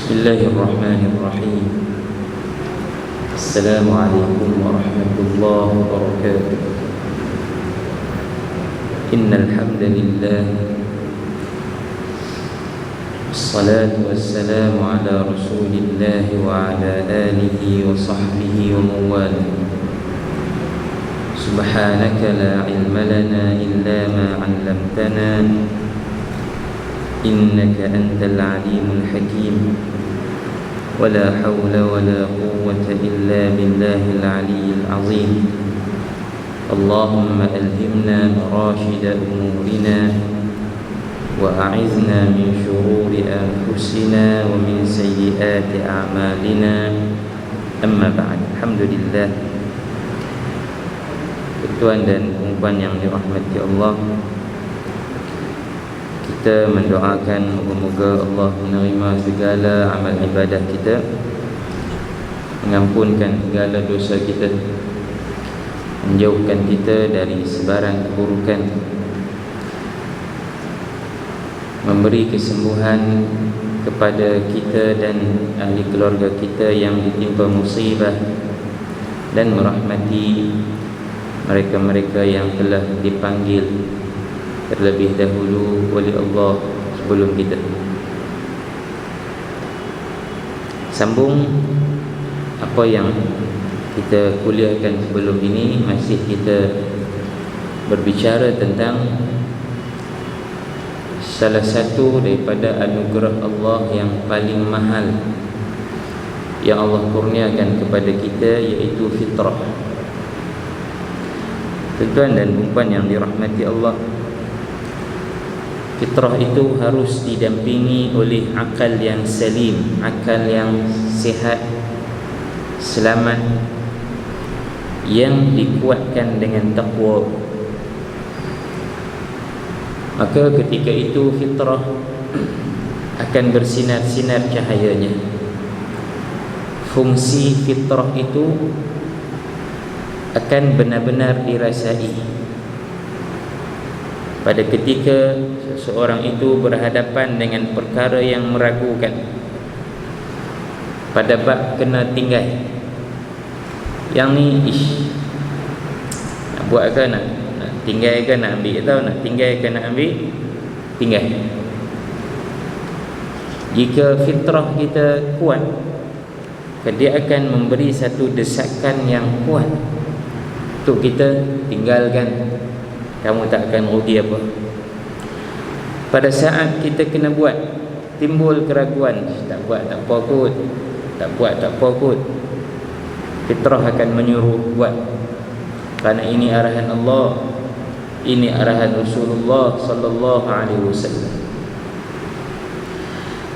Bismillahirrahmanirrahim. Assalamualaikum warahmatullahi wabarakatuh. Innal hamdalillah wassalatu wassalamu ala rasulillah wa ala alihi wa sahbihi wa mawala. Subhanaka la ilma lana illa ma 'allamtana innaka antal alimul hakim. Wala hawla wala quwwata illa billahil aliyyil azim. Allahumma alhimna marashida umurina wa a'izna min shururi anfusina wa min sayyiati a'malina. Amma ba'd. Alhamdulillah, tuan dan puan yang dirahmati Allah, kita mendoakan moga-moga Allah menerima segala amal ibadah kita, mengampunkan segala dosa kita, menjauhkan kita dari sebarang keburukan, memberi kesembuhan kepada kita dan ahli keluarga kita yang ditimpa musibah, dan merahmati mereka-mereka yang telah dipanggil terlebih dahulu oleh Allah sebelum kita. Sambung apa yang kita kuliahkan sebelum ini, masih kita berbicara tentang salah satu daripada anugerah Allah yang paling mahal yang Allah kurniakan kepada kita, iaitu fitrah. Tuan dan puan yang dirahmati Allah, fitrah itu harus didampingi oleh akal yang salim, akal yang sihat, selamat, yang dikuatkan dengan taqwa. Maka ketika itu fitrah akan bersinar-sinar cahayanya. Fungsi fitrah itu akan benar-benar dirasai pada ketika seseorang itu berhadapan dengan perkara yang meragukan pada bab kena tinggal. Yang ni nak buat ke, nak tinggal ke, nak ambil, tahu nak tinggal ke nak ambil, tinggal. Jika fitrah kita kuat, dia akan memberi satu desakan yang kuat untuk kita tinggalkan. Kamu tak akan rugi apa. Pada saat kita kena buat, timbul keraguan, tak buat tak apa kot, tak buat tak apa kot, fitrah akan menyuruh buat, kerana ini arahan Allah, ini arahan Rasulullah sallallahu alaihi wasallam.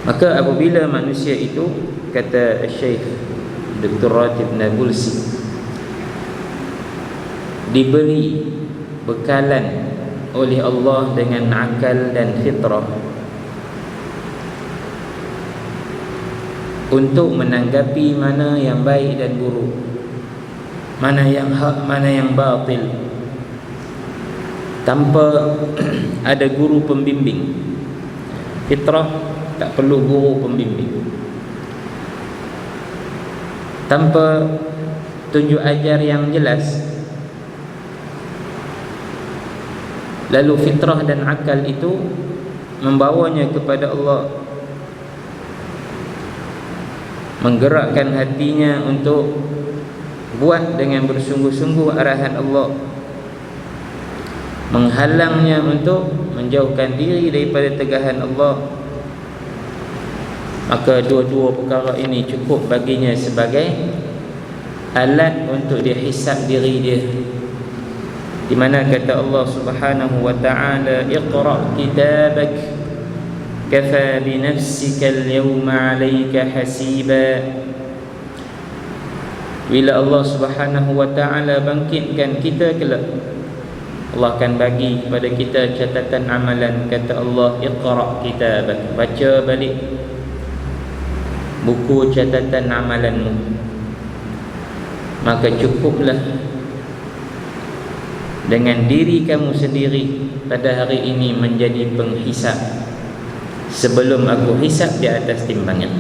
Maka apabila manusia itu, kata Syekh Dr. Ratib Nabulsi, diberi bekalan oleh Allah dengan akal dan fitrah untuk menanggapi mana yang baik dan buruk, mana yang hak, mana yang batil, tanpa ada guru pembimbing. Fitrah tak perlu guru pembimbing, tanpa tunjuk ajar yang jelas. Lalu fitrah dan akal itu membawanya kepada Allah, menggerakkan hatinya untuk buat dengan bersungguh-sungguh arahan Allah, menghalangnya untuk menjauhkan diri daripada tegahan Allah. Maka dua-dua perkara ini cukup baginya sebagai alat untuk dia hisab diri dia, di mana kata Allah Subhanahu wa ta'ala, iqra' kitabak kafa bi nafsika al-yawma 'alayka hasiba. Bila Allah Subhanahu wa ta'ala bangkitkan kita kelak, Allah akan bagi kepada kita catatan amalan. Kata Allah, iqra' kitabak, baca balik buku catatan amalanmu. Maka cukuplah dengan diri kamu sendiri pada hari ini menjadi penghisap, sebelum aku hisap di atas timbangan.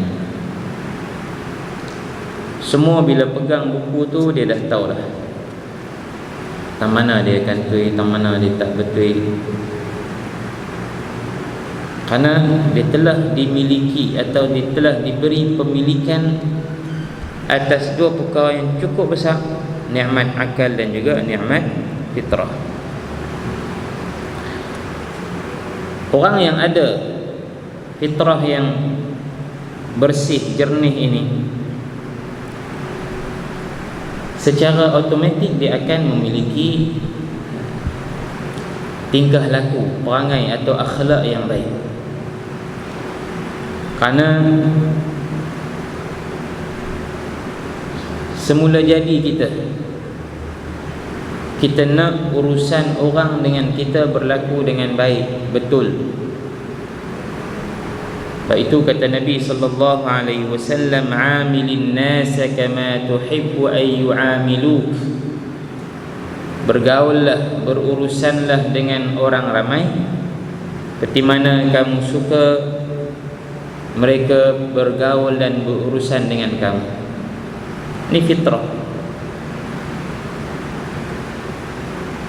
Semua bila pegang buku tu dia dah tahu lah tang mana dia kantoi, tang mana dia tak betul. Karena dia telah dimiliki atau dia telah diberi pemilikan atas dua perkara yang cukup besar, nikmat akal dan juga nikmat fitrah. Orang yang ada fitrah yang bersih, jernih ini, secara automatik dia akan memiliki tingkah laku, perangai atau akhlak yang baik. Kerana semula jadi kita nak urusan orang dengan kita berlaku dengan baik, betul. Sebab itu kata Nabi sallallahu alaihi wasallam, "Amilin nasa kama tuhibbu ay yu'amiluk." Bergaullah, berurusanlah dengan orang ramai seperti mana kamu suka mereka bergaul dan berurusan dengan kamu. Ini fitrah.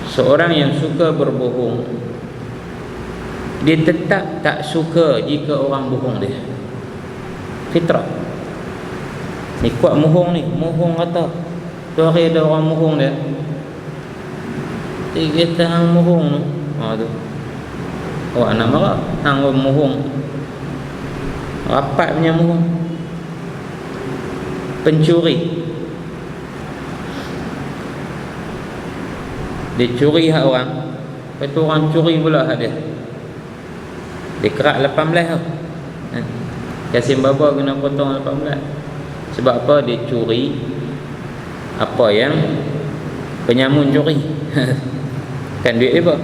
Seorang yang suka berbohong, dia tetap tak suka jika orang bohong dia. Fitrah. Ni kuat mohong ni, mohong kata tu hari ada orang mohong dia. Dia kata hang mohong tu. Tu. Awak nak marah, hang mohong. Rapat punya mohong. Pencuri. Dia curi hak orang, lepas tu orang curi pula hak dia. Dia kerak 18 tu. Yasin baba kena potong 18. Sebab apa? Dia curi apa yang penyamun curi. Kan duit dia apa?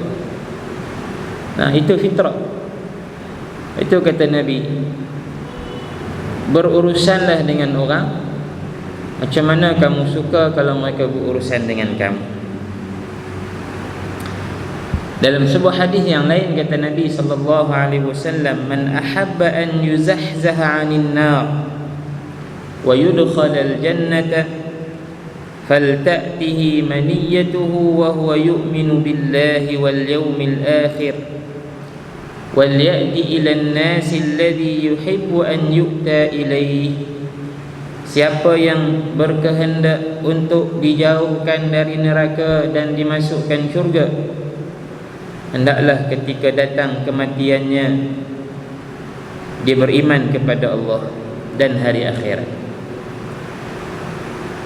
Nah, itu fitrah. Itu kata Nabi, berurusanlah dengan orang macam mana kamu suka kalau mereka berurusan dengan kamu. Dalam sebuah hadis yang lain kata Nabi sallallahu alaihi wasallam, "Man ahabba an yuzahzaha 'anil nar wa yudkhala al-jannata falta'tihi maniyatuhu wa huwa yu'minu billahi wal yawmil akhir wal ya'ti ila an-nasi alladhi yuhibbu an yu'ta ilayhi." Siapa yang berkehendak untuk dijauhkan dari neraka dan dimasukkan syurga, hendaklah ketika datang kematiannya dia beriman kepada Allah dan hari akhirat,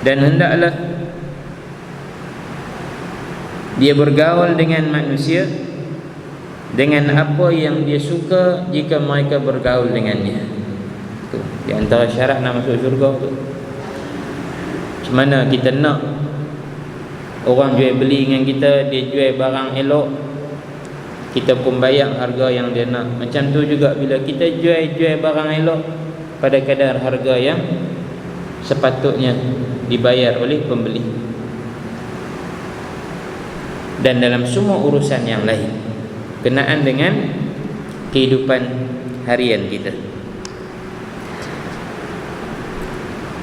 dan hendaklah dia bergaul dengan manusia dengan apa yang dia suka jika mereka bergaul dengannya. Itu di antara syarat nak masuk syurga tu. Macam mana kita nak orang jual beli dengan kita, dia jual barang elok, kita pun bayar harga yang dia nak. Macam tu juga bila kita jual barang elok pada kadar harga yang sepatutnya dibayar oleh pembeli. Dan dalam semua urusan yang lain kenaan dengan kehidupan harian kita,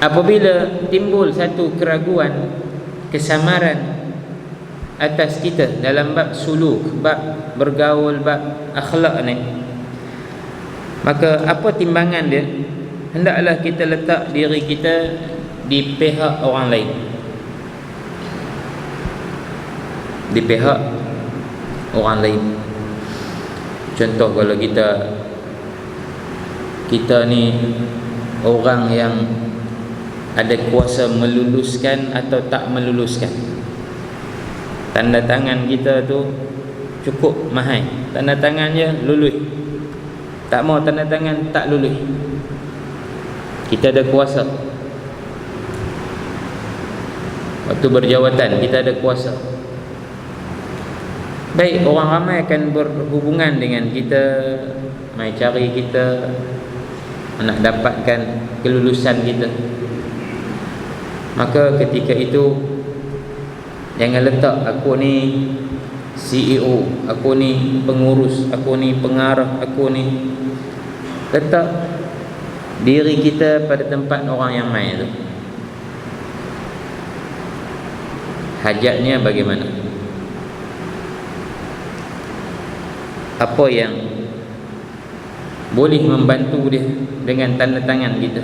apabila timbul satu keraguan, kesamaran atas kita dalam bab suluk, bab bergaul, bab akhlak ni, maka apa timbangan dia? Hendaklah kita letak diri kita di pihak orang lain, di pihak orang lain. Contoh, kalau kita ni orang yang ada kuasa meluluskan atau tak meluluskan, tanda tangan kita tu cukup mahal, tanda tangannya lulus, tak mau tanda tangan tak lulus. Kita ada kuasa, waktu berjawatan kita ada kuasa, baik orang ramai akan berhubungan dengan kita, mai cari kita, nak dapatkan kelulusan kita. Maka ketika itu jangan letak aku ni CEO, aku ni pengurus, aku ni pengarah, aku ni. Letak diri kita pada tempat orang yang main tu. hajatnya bagaimana? Apa yang boleh membantu dia dengan tanda tangan kita?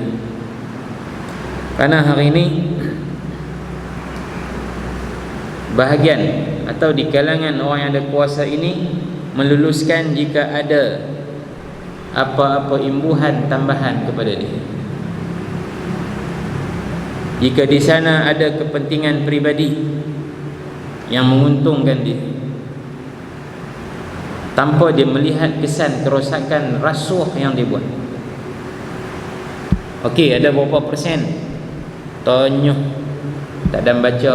Karena hari ini bahagian atau di kalangan orang yang ada kuasa ini meluluskan jika ada apa-apa imbuhan tambahan kepada dia. Jika di sana ada kepentingan peribadi yang menguntungkan dia, tanpa dia melihat kesan kerosakan rasuah yang dia buat. Okey, ada berapa persen? Tonyoh. Tak ada baca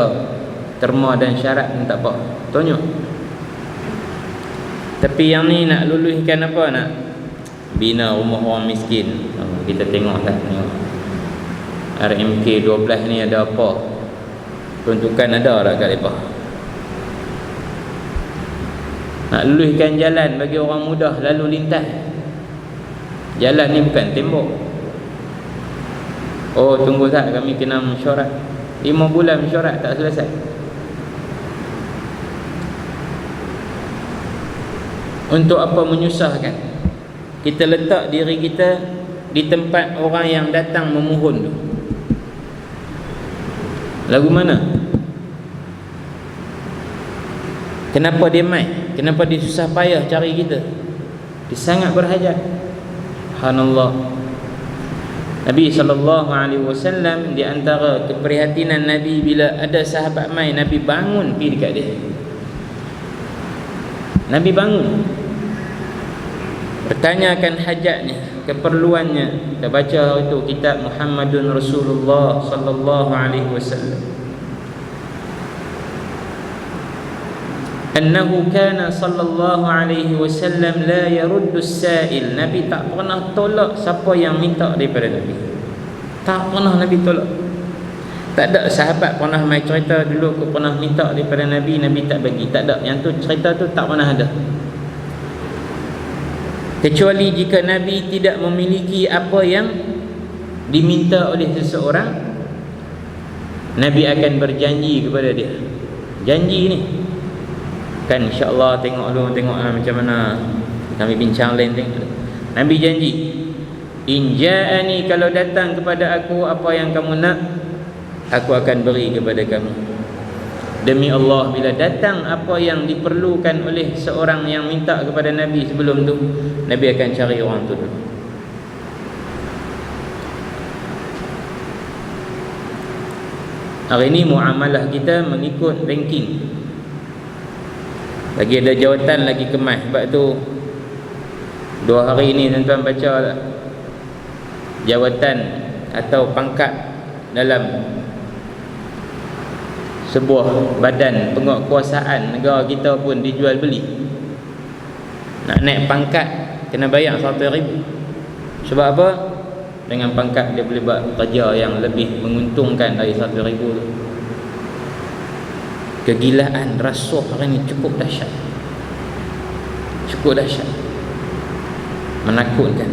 terma dan syarat pun tak apa, tonyoh. Tapi yang ni nak luluskan apa? Nak bina rumah orang miskin. Kita tengok tak, tengok RMK 12 ni ada apa? Peruntukan ada tak kat mereka? Nak luluskan jalan bagi orang mudah lalu lintas. Jalan ni bukan tembok. Oh, tunggu tak, kami kena mesyuarat. 5 bulan mesyuarat tak selesai. Untuk apa menyusahkan? Kita letak diri kita di tempat orang yang datang memohon tu. Lagu mana? Kenapa dia mai? Kenapa dia susah payah cari kita? Dia sangat berhajat. Subhanallah. Nabi SAW, di antara keprihatinan Nabi bila ada sahabat mai, Nabi bangun pergi dekat dia. Nabi bangun, bertanyakan hajatnya, keperluannya. Kita baca itu kitab Muhammadun Rasulullah sallallahu alaihi wasallam. Annahu kana sallallahu alaihi wasallam la yaruddu as-sa'il. Nabi tak pernah tolak siapa yang minta daripada Nabi. Tak pernah Nabi tolak. Tak ada sahabat pernah mai cerita dulu aku pernah minta daripada Nabi, Nabi tak bagi. Tak ada. Yang tu cerita tu tak pernah ada. Kecuali jika Nabi tidak memiliki apa yang diminta oleh seseorang, Nabi akan berjanji kepada dia. Janji ni kan, insya-Allah tengok dulu, tengok macam mana kami bincang lain tengok. Nabi janji, in ja'ani, kalau datang kepada aku apa yang kamu nak, aku akan beri kepada kamu. Demi Allah, bila datang apa yang diperlukan oleh seorang yang minta kepada Nabi sebelum tu, Nabi akan cari orang tu dulu. Hari ini muamalah kita mengikut ranking. Lagi ada jawatan lagi kemas. Sebab tu 2 hari ni tuan-tuan baca tak? Jawatan atau pangkat dalam sebuah badan penguatkuasaan negara kita pun dijual beli. Nak naik pangkat kena bayar 100,000. Sebab apa? Dengan pangkat dia boleh buat kerja yang lebih menguntungkan dari 100,000 tu. Kegilaan rasuah hari ni cukup dahsyat. Cukup dahsyat, menakutkan.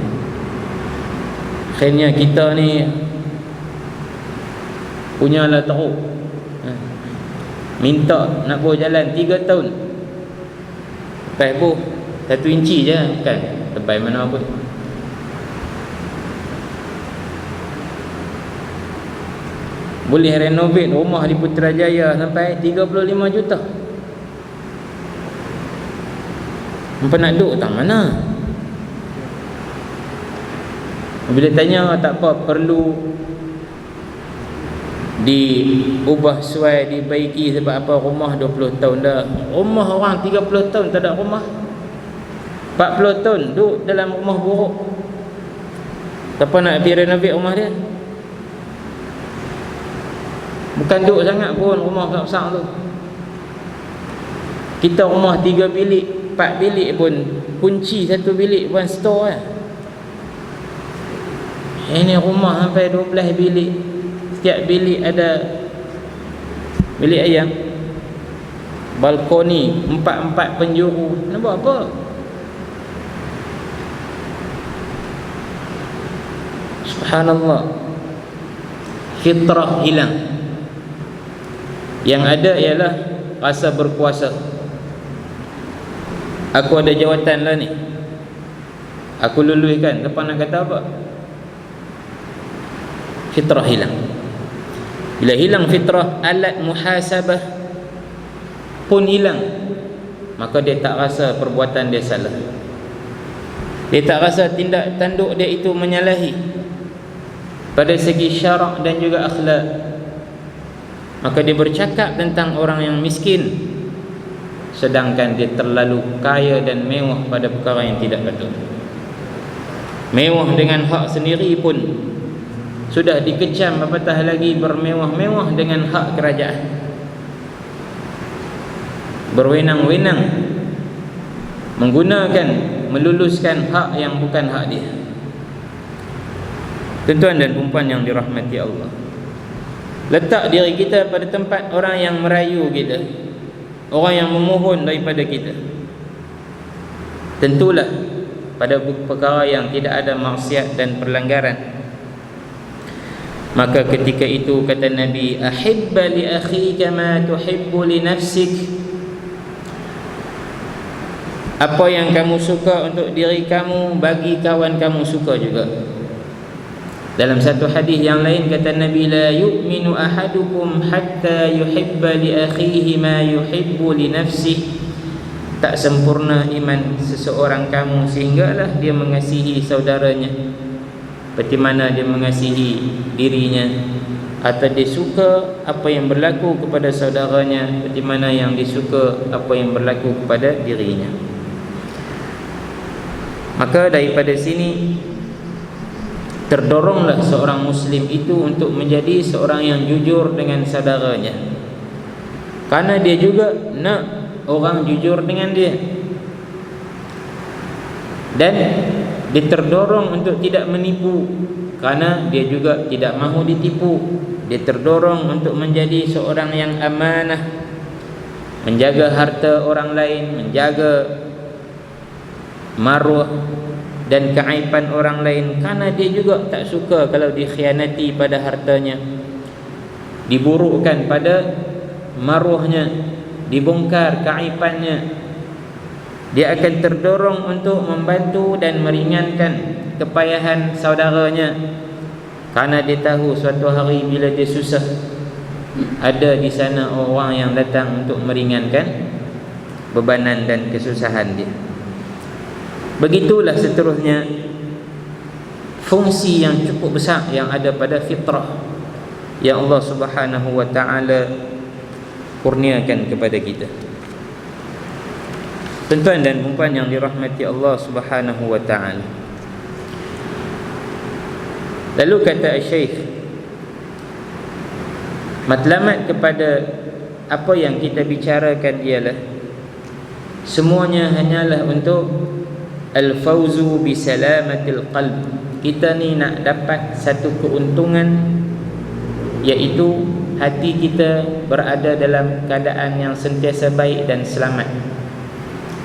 Akhirnya kita ni punyalah teruk, minta nak bawa jalan 3 tahun, lepas pun 1 inci je kan, sampai mana pun. Boleh renovate rumah di Putrajaya sampai 35 juta. Apa nak duduk tak mana? Bila tanya tak apa, perlu diubah suai, dibaiki sebab apa, rumah 20 tahun dah. Rumah orang 30 tahun tak ada rumah. 40 tahun duduk dalam rumah buruk. Siapa nak pergi renovate rumah dia? Bukan duduk sangat pun rumah besar tu. Kita rumah 3 bilik, 4 bilik pun kunci 1 bilik pun store lah. Ini rumah sampai 12 bilik. Setiap bilik ada bilik ayam, balkoni, 4 penjuru. Nak buat apa? Subhanallah, fitrah hilang. Yang ada ialah rasa berkuasa. Aku ada jawatan lah ni, aku luluskan. Lepas nak kata apa? Fitrah hilang. Bila hilang fitrah, alat muhasabah pun hilang. Maka dia tak rasa perbuatan dia salah. Dia tak rasa tindak tanduk dia itu menyalahi pada segi syarak dan juga akhlak. Maka dia bercakap tentang orang yang miskin, sedangkan dia terlalu kaya dan mewah pada perkara yang tidak betul. Mewah dengan hak sendiri pun sudah dikecam, apatah lagi bermewah-mewah dengan hak kerajaan. Berwenang-wenang menggunakan, meluluskan hak yang bukan hak dia. Tuan-tuan dan puan yang dirahmati Allah, letak diri kita pada tempat orang yang merayu kita, orang yang memohon daripada kita. Tentulah pada perkara yang tidak ada maksiat dan perlanggaran. Maka ketika itu kata Nabi, ahibba li akhika ma tuhibbu li nafsik. Apa yang kamu suka untuk diri kamu, bagi kawan kamu suka juga. Dalam satu hadis yang lain kata Nabi, la yu'minu ahadukum hatta yuhibba li akhihi ma yuhibbu li nafsihi. Tak sempurna iman seseorang kamu sehinggalah dia mengasihi saudaranya seperti mana dia mengasihi dirinya, atau dia suka apa yang berlaku kepada saudaranya seperti mana yang disuka apa yang berlaku kepada dirinya. Maka daripada sini terdoronglah seorang Muslim itu untuk menjadi seorang yang jujur dengan saudaranya, karena dia juga nak orang jujur dengan dia. Dan dia terdorong untuk tidak menipu, kerana dia juga tidak mahu ditipu. Dia terdorong untuk menjadi seorang yang amanah, menjaga harta orang lain, menjaga maruah dan keaiban orang lain, kerana dia juga tak suka kalau dikhianati pada hartanya, diburukkan pada maruahnya, dibongkar keaibannya. Dia akan terdorong untuk membantu dan meringankan kepayahan saudaranya, kerana dia tahu suatu hari bila dia susah, ada di sana orang yang datang untuk meringankan bebanan dan kesusahan dia. Begitulah seterusnya fungsi yang cukup besar yang ada pada fitrah yang Allah Subhanahu wa ta'ala kurniakan kepada kita. Tuan-tuan dan puan yang dirahmati Allah Subhanahu wa ta'ala, lalu kata Syekh, matlamat kepada apa yang kita bicarakan ialah semuanya hanyalah untuk al-fawzu bi salamatil qalb. Kita ni nak dapat satu keuntungan, iaitu hati kita berada dalam keadaan yang sentiasa baik dan selamat.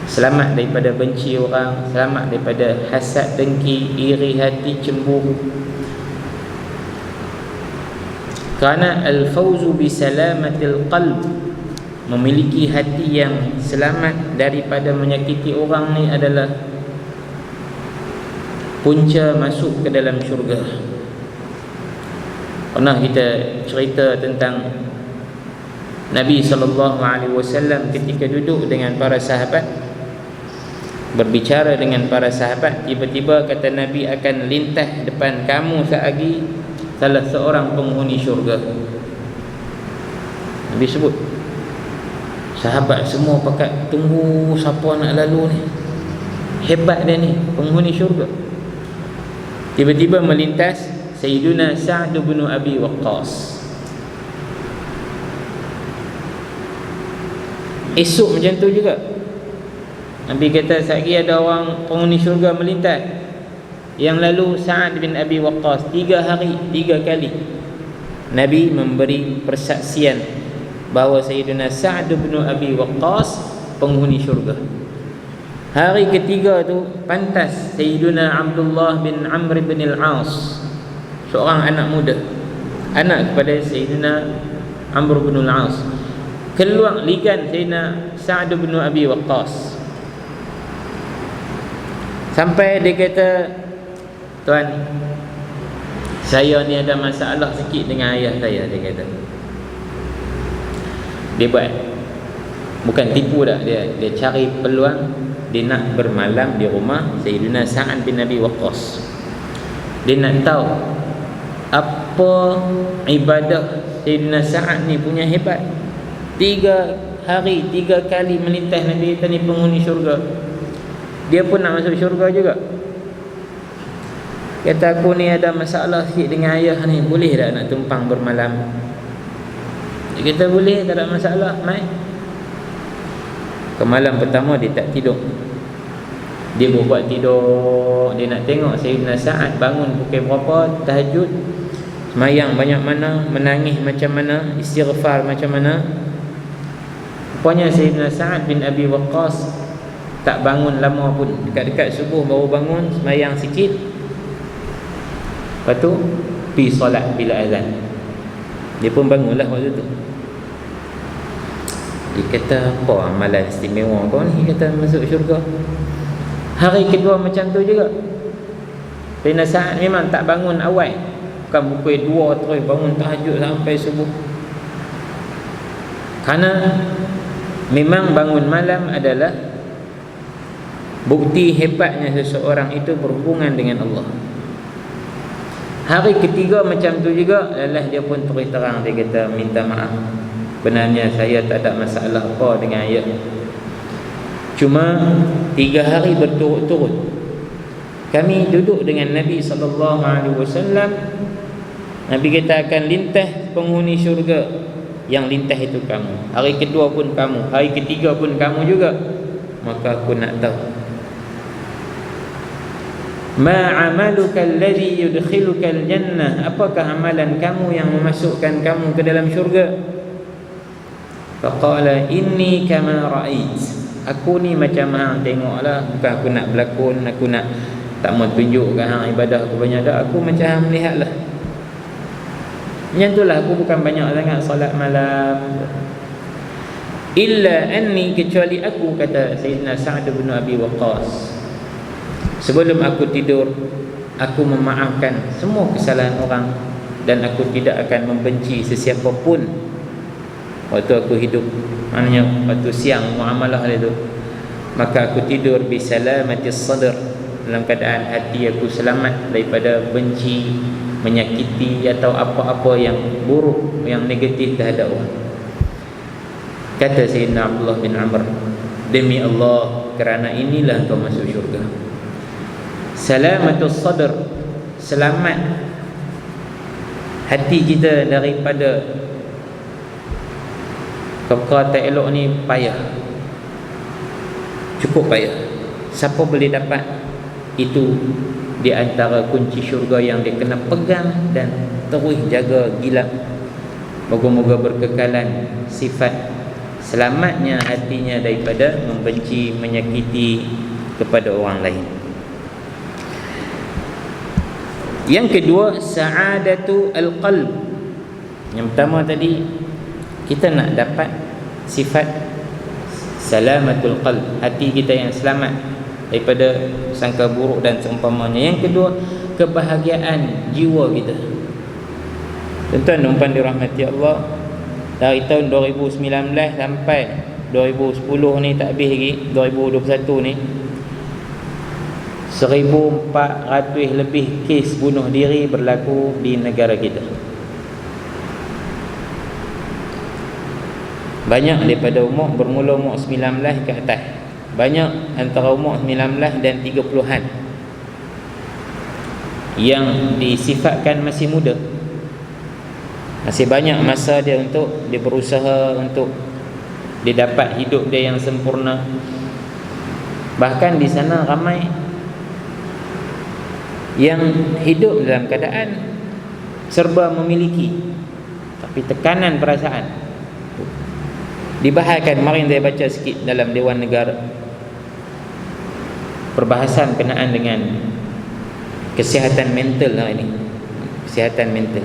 Selamat daripada benci orang, selamat daripada hasad, dengki, iri hati, cemburu. Kerana al-fawzu bi salamatil qalb, memiliki hati yang selamat daripada menyakiti orang ni adalah punca masuk ke dalam syurga. Pernah kita cerita tentang Nabi SAW ketika duduk dengan para sahabat, berbicara dengan para sahabat, tiba-tiba kata Nabi, akan lintas depan kamu selagi salah seorang penghuni syurga. Nabi sebut, sahabat semua pakat tunggu siapa nak lalu ni, hebat dia ni, penghuni syurga. Tiba-tiba melintas Sayyiduna Sa'd bin Abi Waqqas. Esok macam tu juga Nabi kata, sekali ada orang penghuni syurga melintas. Yang lalu Sa'd bin Abi Waqqas 3 hari 3 kali Nabi memberi persaksian bahawa Sayyidina Sa'd bin Abi Waqqas penghuni syurga. Hari ketiga tu pantas Sayyidina Abdullah bin Amr bin al-As, seorang anak muda, anak kepada Sayyidina Amr bin al-As. keluar ligan Sayyidina Sa'd bin Abi Waqqas. Sampai dia kata, tuan, saya ni ada masalah sikit dengan ayah saya, dia kata. Dia buat, bukan tipu dah, dia cari peluang, dia nak bermalam di rumah Sayyidina Sa'd bin Abi Waqqas. Dia nak tahu apa ibadah Sayyidina Sa'd ni punya hebat. 3 hari 3 kali melintas Nabi kata ni penghuni syurga. Dia pun nak masuk syurga juga. Kata, aku ni ada masalah sikit dengan ayah ni, boleh tak nak tumpang bermalam? Dia kata boleh, tak ada masalah, mai. Ke malam pertama dia tak tidur. Dia buat tidur, dia nak tengok Sayyidina Sa'd bangun pukul berapa, tahajud, semayang banyak mana, menangis macam mana, istighfar macam mana. Rupanya Sayyidina Sa'd bin Abi Waqqas tak bangun lama pun, dekat-dekat subuh baru bangun, semayang sikit, lepas tu pergi solat bila azan. Dia pun bangunlah waktu tu. Dia kata, apa amalan istimewa kau ni, kata masuk syurga. Hari kedua macam tu juga. Sayyidina Sa'd memang tak bangun awal, bukan pukul 2 terus bangun tahajud sampai subuh. Kerana memang bangun malam adalah bukti hebatnya seseorang itu berhubungan dengan Allah. Hari ketiga macam tu juga, lelah dia pun terus terang, dia kata, minta maaf, benarnya saya tak ada masalah apa dengan ayah, cuma 3 hari berturut-turut kami duduk dengan Nabi SAW. Nabi kata akan lintas penghuni syurga, yang lintas itu kamu. Hari kedua pun kamu, hari ketiga pun kamu juga. Maka aku nak tahu, ma amaluka alladhi yudkhiluka al-jannah, apakah amalan kamu yang memasukkan kamu ke dalam syurga? Faqala inni kama ra'ait, aku ni macam hang tengoklah, bukan aku nak berlakon, aku nak tak mau tunjukkan hang ibadah aku banyak dah, aku macam hang melihatlah. Macam itulah, aku bukan banyak sangat solat malam. Illa anni, kecuali aku, kata Sayyidina Sa'd bin Abi Waqqas, sebelum aku tidur, aku memaafkan semua kesalahan orang, dan aku tidak akan membenci sesiapa pun waktu aku hidup. Maknanya waktu siang muamalah itu, maka aku tidur bisalamatis sadr, dalam keadaan hati aku selamat daripada benci, menyakiti atau apa-apa yang buruk, yang negatif terhadap orang. Kata Sayyidina Abdullah bin Amr, demi Allah, kerana inilah kau masuk syurga. Salamatus sadr, selamat hati kita daripada perkara tak elok ni payah, cukup payah. Siapa boleh dapat itu, di antara kunci syurga yang dia kena pegang dan terus jaga gila. Moga-moga berkekalan sifat selamatnya hatinya daripada membenci, menyakiti kepada orang lain. Yang kedua, sa'adatu al-qalb. Yang pertama tadi, kita nak dapat sifat salamatul qalb, hati kita yang selamat daripada sangka buruk dan seumpamanya. Yang kedua, kebahagiaan jiwa kita. Tuan-tuan dan puan dirahmati Allah, dari tahun 2019 sampai 2010 ni, tak habis lagi 2021 ni, 1,400 lebih kes bunuh diri berlaku di negara kita. Banyak daripada bermula umur 19 ke atas. Banyak antara umur 19 dan 30-an yang disifatkan masih muda. Masih banyak masa dia untuk dia berusaha untuk dia dapat hidup dia yang sempurna. Bahkan di sana ramai yang hidup dalam keadaan serba memiliki, tapi tekanan perasaan. Dibahaskan kemarin saya baca sikit dalam Dewan Negara, perbahasan kenaan dengan kesihatan mental lah ini. Kesihatan mental.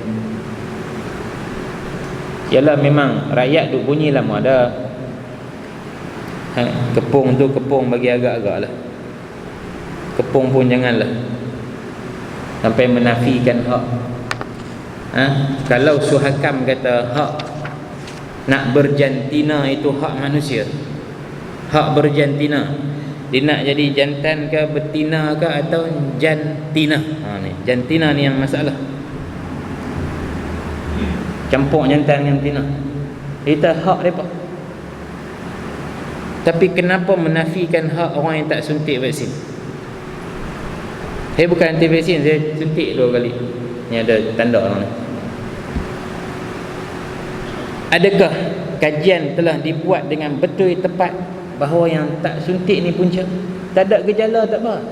Yalah, memang rakyat duk bunyi lama dah. Kepung tu kepung bagi agak-agak lah. Kepung pun janganlah sampai menafikan hak. Kalau Suhakam kata hak nak berjantina itu hak manusia, hak berjantina, dia nak jadi jantan ke betina ke atau jantina. Ni jantina ni yang masalah, campur jantan dengan betina. Itu hak mereka. Tapi kenapa menafikan hak orang yang tak suntik vaksin? Saya bukan anti vaksin, saya suntik 2 kali. Ni ada tanda orang ni. Adakah kajian telah dibuat dengan betul tepat bahawa yang tak suntik ni punca? Tak ada gejala tak apa.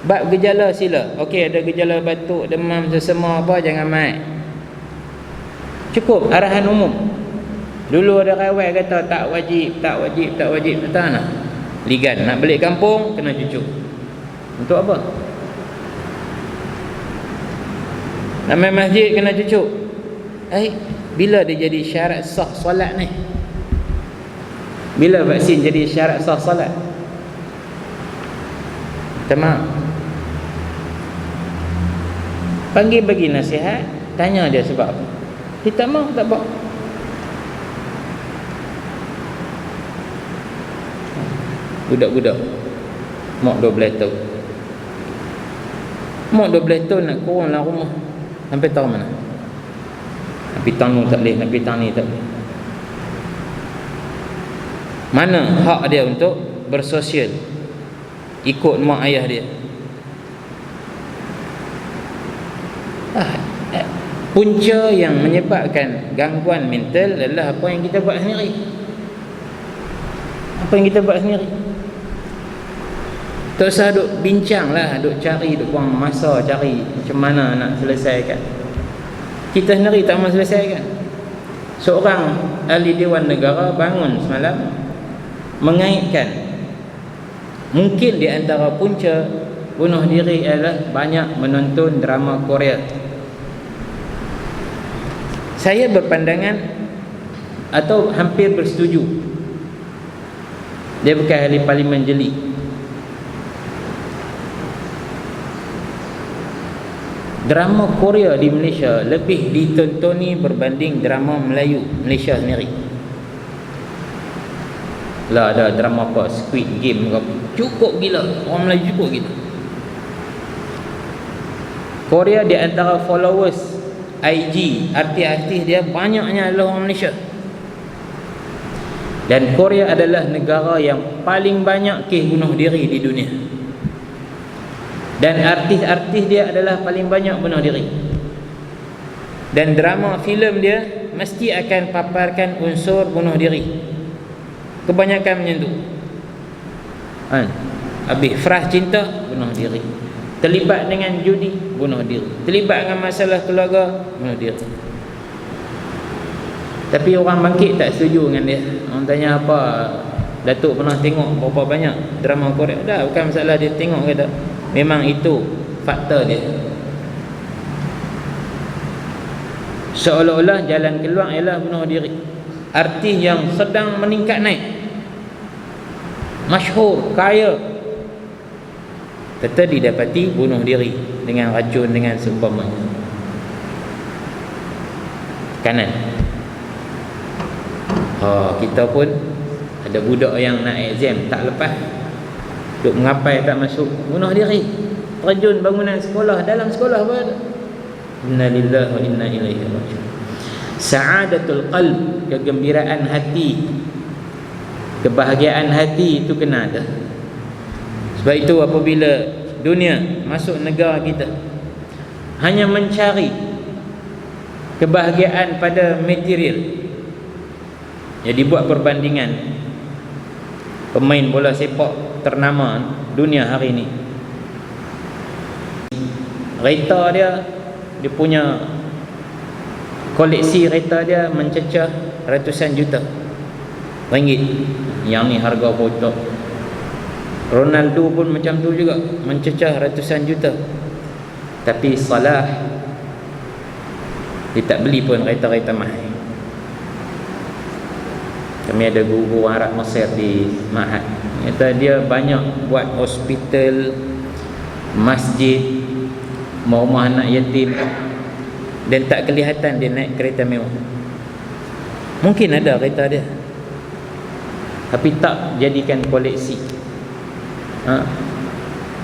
Bab gejala sila. Okey, ada gejala batuk, demam, sesama apa, jangan mai. Cukup arahan umum. Dulu ada kawan kata tak wajib. Tak nak. Ligan nak balik kampung kena cucuk. Untuk apa? Nak main masjid kena cucuk. Bila dia jadi syarat sah solat ni? Bila vaksin jadi syarat sah solat? Tamam. Panggil bagi nasihat, tanya dia sebab apa. Dia tak mau, tak apa. Budak-budak mak 12 tahun. Mak 12 tahun nak kurang dalam rumah sampai tahu mana. Nak pergi tang tak boleh, nak pergi tang ni tak boleh. Mana hak dia untuk bersosial ikut mak ayah dia? Punca yang menyebabkan gangguan mental adalah apa yang kita buat sendiri. Apa yang kita buat sendiri. Tak usah duk bincang lah, duk cari, duk buang masa cari macam mana nak selesaikan. Kita sendiri tak mahu selesaikan. Seorang ahli Dewan Negara bangun semalam mengaitkan mungkin di antara punca bunuh diri adalah banyak menonton drama Korea. Saya berpandangan atau hampir bersetuju. Dia bukan ahli parlimen jeli. Drama Korea di Malaysia lebih ditontoni berbanding drama Melayu Malaysia sendiri. Lah ada drama apa, Squid Game ke, cukup gila. Orang Melayu cukup gila. Korea di antara followers IG artis-artis dia banyaknya adalah orang Malaysia. Dan Korea adalah negara yang paling banyak kes bunuh diri di dunia. Dan artis-artis dia adalah paling banyak bunuh diri. Dan drama filem dia mesti akan paparkan unsur bunuh diri. Kebanyakan menyentuh. Habis frah cinta, bunuh diri. Terlibat dengan judi, bunuh diri. Terlibat dengan masalah keluarga, bunuh diri. Tapi orang bangkit tak setuju dengan dia. Orang tanya apa, Datuk pernah tengok berapa banyak drama Korea? Dah, bukan masalah dia tengok ke tak. Memang itu fakta dia. Seolah-olah jalan keluar ialah bunuh diri. Artis yang sedang meningkat naik, masyhur, kaya, tetap didapati bunuh diri dengan racun, dengan seumpamanya. Kanan. Kita pun ada budak yang nak exam tak lepas, duk mengapai tak masuk, bunuh diri, terjun bangunan sekolah, dalam sekolah pun ada. Innalillahi wa inna ilaihi raji'un. Sa'adatul qalb, kegembiraan hati, kebahagiaan hati itu kena ada. Sebab itu apabila dunia masuk negara kita hanya mencari kebahagiaan pada material, ya dibuat perbandingan pemain bola sepak ternama dunia hari ini, reta dia punya koleksi reta dia mencecah ratusan juta ringgit. Yang ni harga bodoh. Ronaldo pun macam tu juga, mencecah ratusan juta. Tapi Salah dia tak beli pun reta-reta mahal. Kami ada guru Arab Mesir di Ma'had. Kata dia banyak buat hospital, masjid, rumah anak yatim, dan tak kelihatan dia naik kereta mewah. Mungkin ada kereta dia, tapi tak jadikan koleksi.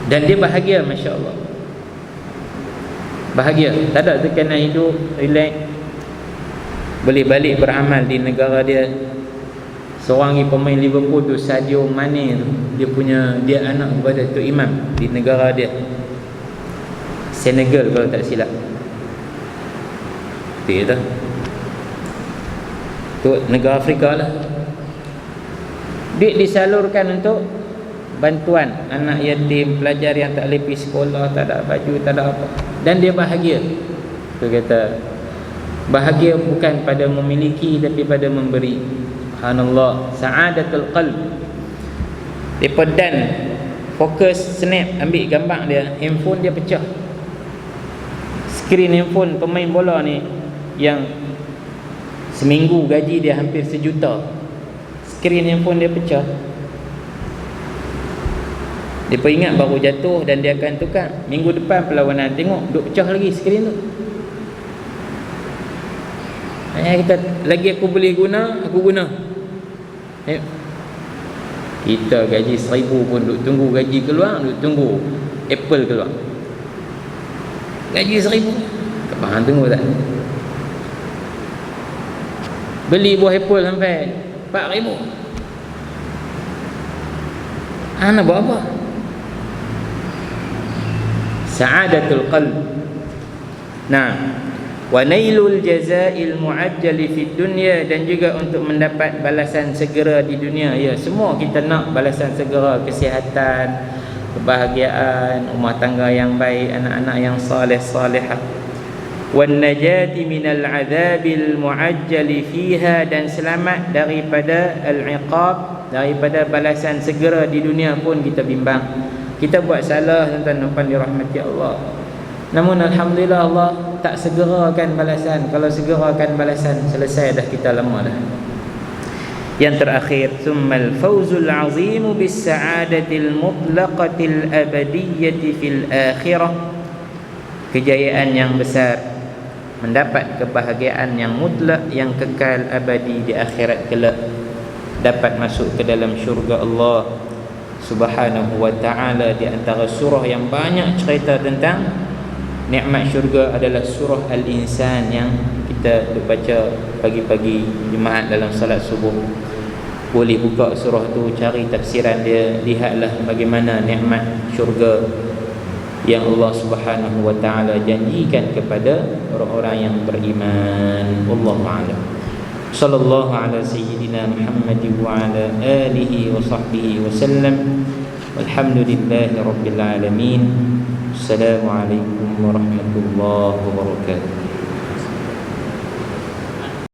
Dan dia bahagia, Masya Allah. Bahagia, tak ada tekanan hidup, relax, boleh balik beramal di negara dia. Seorang pemain Liverpool tu, Sadio Mane tu, dia anak kepada Tok Imam di negara dia, Senegal kalau tak silap. Betul tak? Tu negara Afrika lah. Duit disalurkan untuk bantuan anak yatim, pelajar yang tak boleh pergi sekolah, tak ada baju, tak ada apa. Dan dia bahagia. Tu kata, bahagia bukan pada memiliki tapi pada memberi. Subhanallah, sa'adatul qalb. Depa dan fokus snap ambil gambar dia, handphone dia pecah. Skrin handphone pemain bola ni yang seminggu gaji dia hampir 1 juta, skrin handphone dia pecah. Depa ingat baru jatuh dan dia akan tukar. Minggu depan perlawanan, tengok duk pecah lagi skrin tu. Kita lagi aku boleh guna, aku guna. Kita gaji 1,000 pun duk tunggu gaji keluar, duk tunggu Apple keluar. Gaji 1,000, faham tunggu tak? Beli buah Apple sampai 4,000. Nak buat apa? Sa'adatul qalb. Nah, wa nailul jazaa'il mu'ajjali fid dunya, dan juga untuk mendapat balasan segera di dunia. Ya, semua kita nak balasan segera, kesihatan, kebahagiaan, rumah tangga yang baik, anak-anak yang saleh salihah. Wan najati minal 'adzabil mu'ajjali fiha, dan selamat daripada al-iqab, daripada balasan segera di dunia pun kita bimbang. Kita buat salah, tuan-tuan dirahmati Allah, namun alhamdulillah Allah tak segerakan balasan. Kalau segerakan balasan, selesai dah, kita lama dah. Yang terakhir, summal fawzul azimu bis sa'adatil mutlaqatil abadiyyati fil akhirah, kejayaan yang besar, mendapat kebahagiaan yang mutlak, yang kekal abadi di akhirat kelak, dapat masuk ke dalam syurga Allah Subhanahu wa ta'ala. Di antara surah yang banyak cerita tentang nikmat syurga adalah surah Al-Insan yang kita baca pagi-pagi Jumaat dalam salat subuh. Boleh buka surah tu, cari tafsiran dia, lihatlah bagaimana nikmat syurga yang Allah Subhanahu wa ta'ala janjikan kepada orang-orang yang beriman. Wallahu a'lam. Sallallahu ala sayyidina Muhammad wa ala alihi wa sahbihi wa sallam. Walhamdulillahi rabbil alamin. Assalamualaikum warahmatullahi wabarakatuh.